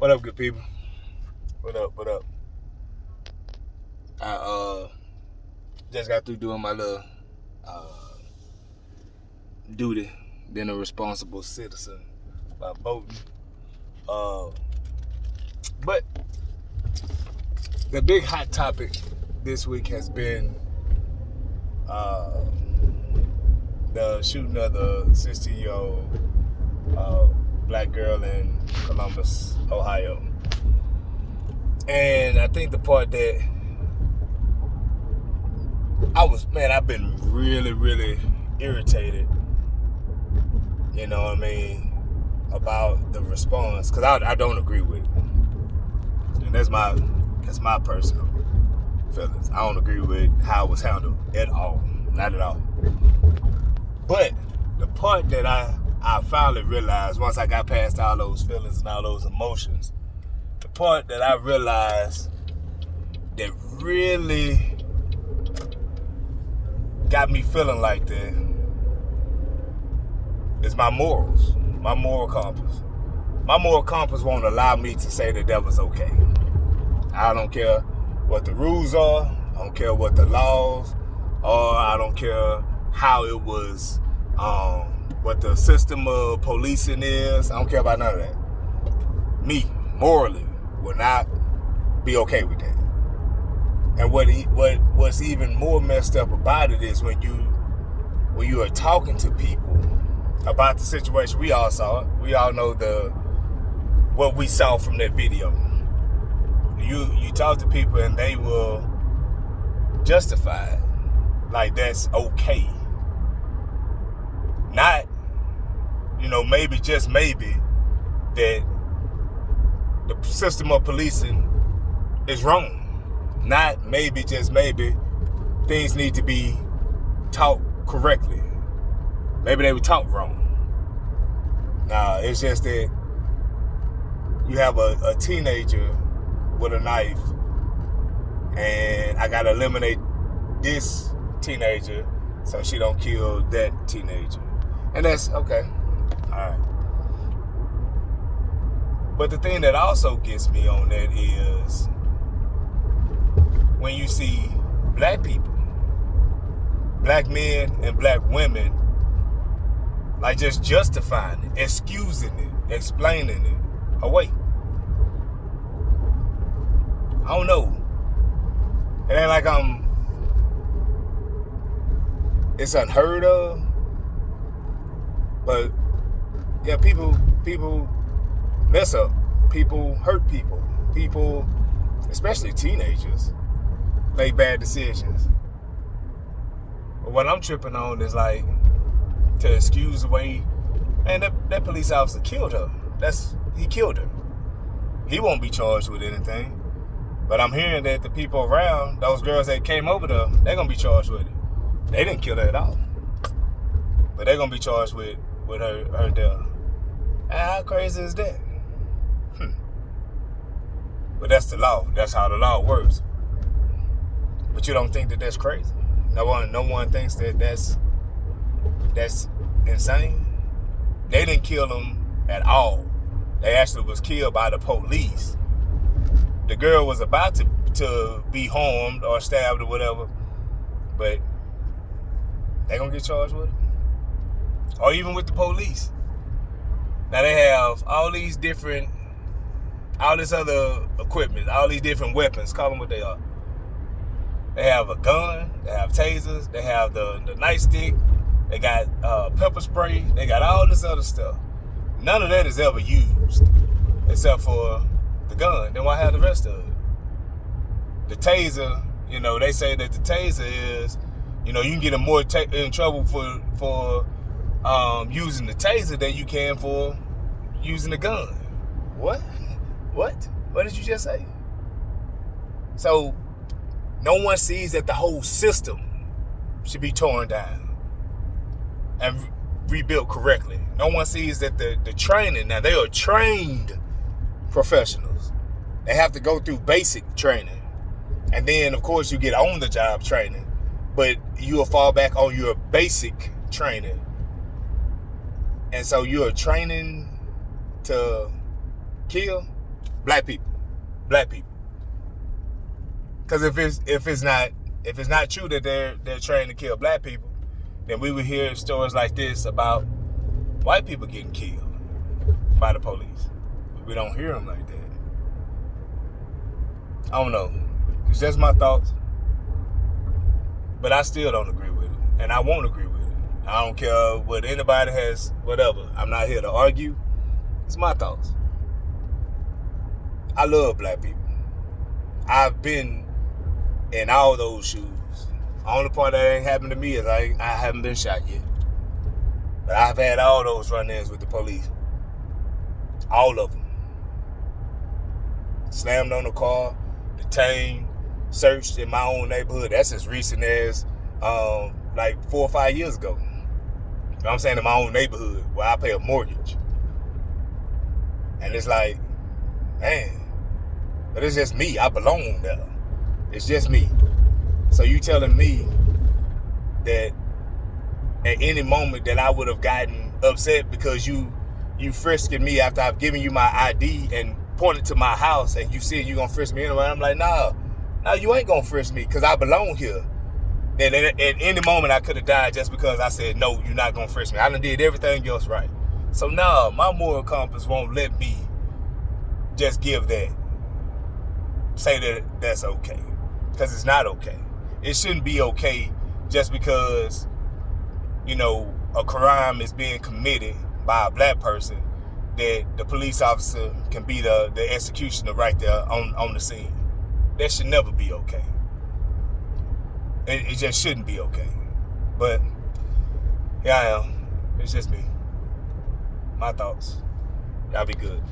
What up, good people? What up? What up? I just got through doing my little duty, being a responsible citizen by voting. But the big hot topic this week has been the shooting of the 16-year-old black girl in Columbus, Ohio. And I think the part that I've been really, really irritated, you know what I mean, about the response, because I don't agree with it. And that's my personal feelings. I don't agree with how it was handled at all. Not at all. But the part that I finally realized, once I got past all those feelings and all those emotions, the part that I realized that really got me feeling like that is my morals, my moral compass. My moral compass won't allow me to say that was okay. I don't care what the rules are. I don't care what the laws are. I don't care how it was, what the system of policing is. I don't care about none of that. Me, morally, will not be okay with that. And what's even more messed up about it is when you are talking to people about the situation. We all saw it. We all know what we saw from that video. You talk to people and they will justify it like that's okay. Not, maybe, just maybe, that the system of policing is wrong. Not maybe, just maybe, things need to be taught correctly. Maybe they were taught wrong. Nah, it's just that you have a teenager with a knife, and I gotta eliminate this teenager so she don't kill that teenager. And that's okay. Alright. But the thing that also gets me on that is when you see black people, black men and black women, like just justifying it, excusing it, explaining it away. I don't know. It ain't like it's unheard of. But yeah, people mess up. People hurt people. People, especially teenagers, make bad decisions. But what I'm tripping on is like to excuse away, man, that police officer killed her. He killed her. He won't be charged with anything. But I'm hearing that the people around, those girls that came over there, they're gonna be charged with it. They didn't kill her at all. But they're gonna be charged with her death. And how crazy is that? But that's the law. That's how the law works. But you don't think that that's crazy? No one thinks that that's insane. They didn't kill him at all. They actually was killed by the police. The girl was about to be harmed or stabbed or whatever, but they gonna get charged with it. Or even with the police. Now they have all this other equipment, all these different weapons, call them what they are. They have a gun, they have tasers, they have the nightstick, they got pepper spray, they got all this other stuff. None of that is ever used except for the gun. Then why have the rest of it? The taser, they say that the taser is, you can get more in trouble for using the taser than you can for using the gun. What? What did you just say? So no one sees that the whole system should be torn down and rebuilt correctly. No one sees that the training, now they are trained professionals. They have to go through basic training. And then, of course, you get on-the-job training. But you'll fall back on your basic training. And so you're training to kill? Black people. Because if it's not true that they're trained to kill black people, then we would hear stories like this about white people getting killed by the police. But we don't hear them like that. I don't know. It's just my thoughts. But I still don't agree with it. And I won't agree with it. I don't care what anybody has, whatever. I'm not here to argue. It's my thoughts. I love black people. I've been in all those shoes. The only part that ain't happened to me is I haven't been shot yet. But I've had all those run-ins with the police. All of them. Slammed on the car, detained, searched in my own neighborhood. That's as recent as like 4 or 5 years ago. You know what I'm saying? In my own neighborhood where I pay a mortgage. And it's like, man, but it's just me. I belong there. It's just me. So you telling me that at any moment that I would have gotten upset because you frisking me after I've given you my ID and pointed to my house and you said you gonna frisk me anyway? I'm like, nah, you ain't gonna frisk me because I belong here. And at any moment I could have died just because I said, no, you're not gonna frisk me. I done did everything else right. So nah, my moral compass won't let me just give that. Say that that's okay. Because it's not okay. It shouldn't be okay just because, you know, a crime is being committed by a black person that the police officer can be the executioner right there on the scene. That should never be okay. It just shouldn't be okay. But here I am. It's just me. My thoughts. Y'all be good.